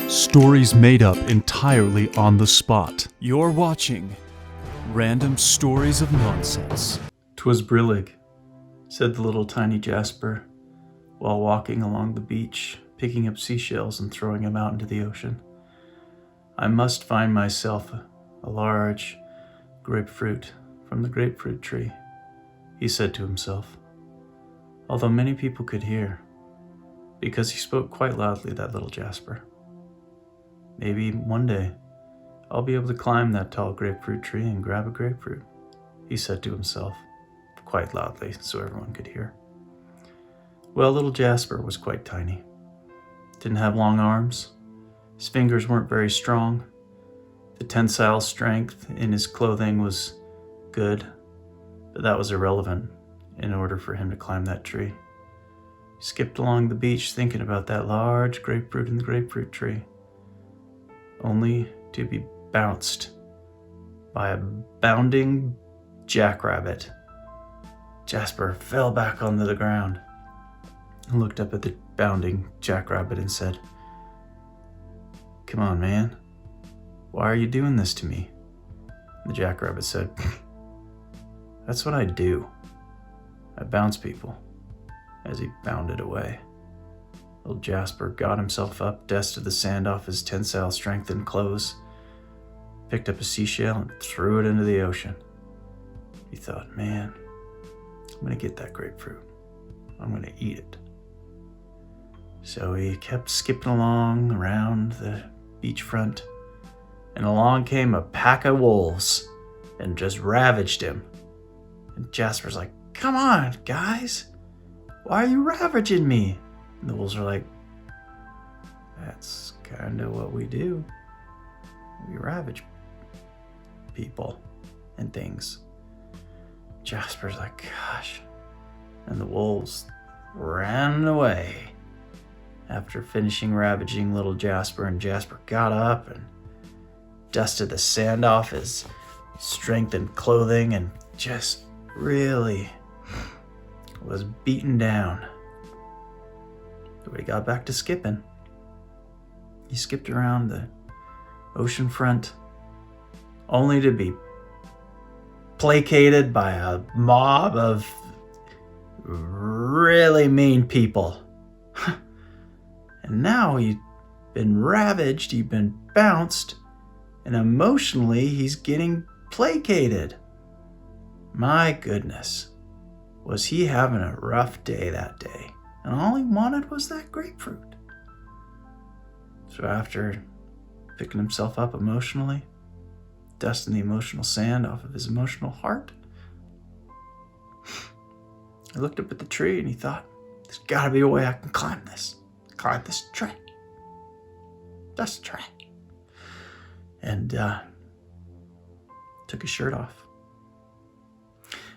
Stories made up entirely on the spot. You're watching Random Stories of Nonsense. "'Twas brillig," said the little tiny Jasper, while walking along the beach, picking up seashells and throwing them out into the ocean. "I must find myself a large grapefruit from the grapefruit tree," he said to himself, although many people could hear, because he spoke quite loudly, that little Jasper. "Maybe one day I'll be able to climb that tall grapefruit tree and grab a grapefruit," he said to himself, quite loudly so everyone could hear. Well, little Jasper was quite tiny. Didn't have long arms. His fingers weren't very strong. The tensile strength in his clothing was good, but that was irrelevant in order for him to climb that tree. He skipped along the beach thinking about that large grapefruit in the grapefruit tree, only to be bounced by a bounding jackrabbit. Jasper fell back onto the ground and looked up at the bounding jackrabbit and said, "Come on, man. Why are you doing this to me?" The jackrabbit said, "That's what I do. I bounce people," as he bounded away. Little Jasper got himself up, dusted the sand off his tensile strengthened clothes, picked up a seashell and threw it into the ocean. He thought, "Man, I'm going to get that grapefruit. I'm going to eat it." So he kept skipping along around the beachfront, and along came a pack of wolves and just ravaged him. And Jasper's like, "Come on, guys. Why are you ravaging me?" And the wolves are like, "That's kind of what we do. We ravage people and things." Jasper's like, "Gosh." And the wolves ran away after finishing ravaging little Jasper, and Jasper got up and dusted the sand off his strengthened clothing and just really was beaten down. But he got back to skipping. He skipped around the ocean front, only to be placated by a mob of really mean people. And now he'd been ravaged, he'd been bounced, and emotionally he's getting placated. My goodness, was he having a rough day that day? And all he wanted was that grapefruit. So after picking himself up emotionally, dusting the emotional sand off of his emotional heart, he looked up at the tree and he thought, "There's gotta be a way I can climb this tree. This tree." And took his shirt off.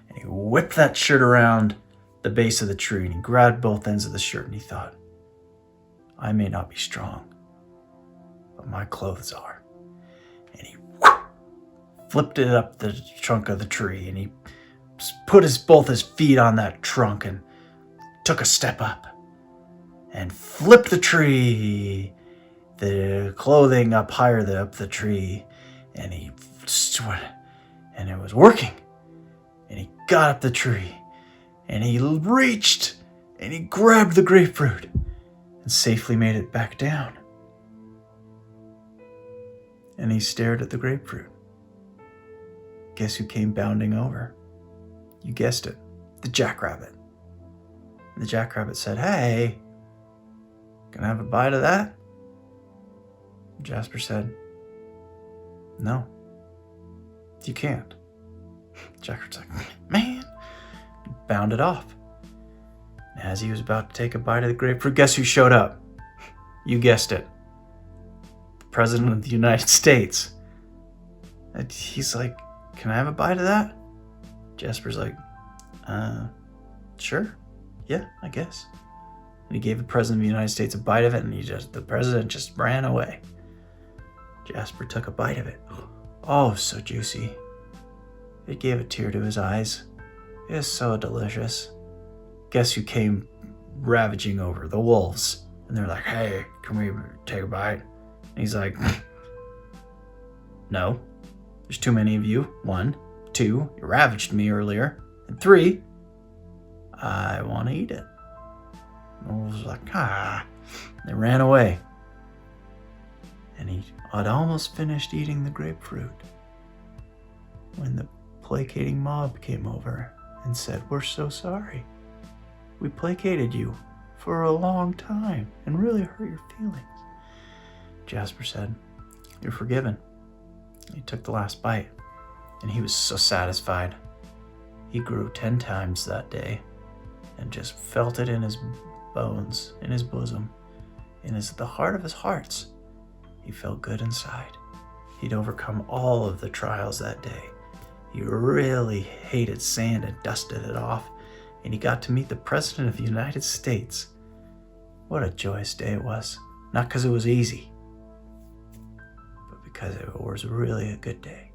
And he whipped that shirt around the base of the tree and he grabbed both ends of the shirt and he thought, "I may not be strong, but my clothes are." And he flipped it up the trunk of the tree and he put both his feet on that trunk and took a step up and flipped the tree, the clothing up higher up the tree, and and it was working. And he got up the tree and he reached and he grabbed the grapefruit and safely made it back down. And he stared at the grapefruit. Guess who came bounding over? You guessed it, the jackrabbit. And the jackrabbit said, "Hey, can I have a bite of that?" And Jasper said, "No, you can't." Jackrabbit's like, "Man," he bounded off. And as he was about to take a bite of the grapefruit, guess who showed up? You guessed it, the President of the United States. And he's like, "Can I have a bite of that?" Jasper's like, "Sure, yeah, I guess." And he gave the President of the United States a bite of it, and the President just ran away. Jasper took a bite of it. Oh, so juicy. It gave a tear to his eyes. It was so delicious. Guess who came ravaging over? The wolves. And they're like, "Hey, can we take a bite?" And he's like, no, there's too many of you. 1, 2, you ravaged me earlier. And 3, I want to eat it. And the wolves was like, They ran away. And he had almost finished eating the grapefruit when the placating mob came over and said, we're so sorry. We placated you for a long time and really hurt your feelings. Jasper said, you're forgiven. He took the last bite, and he was so satisfied. He grew 10 times that day and just felt it in his bones, in his bosom, in the heart of his hearts. He felt good inside. He'd overcome all of the trials that day. He really hated sand and dusted it off, and he got to meet the President of the United States. What a joyous day it was. Not because it was easy, but because it was really a good day.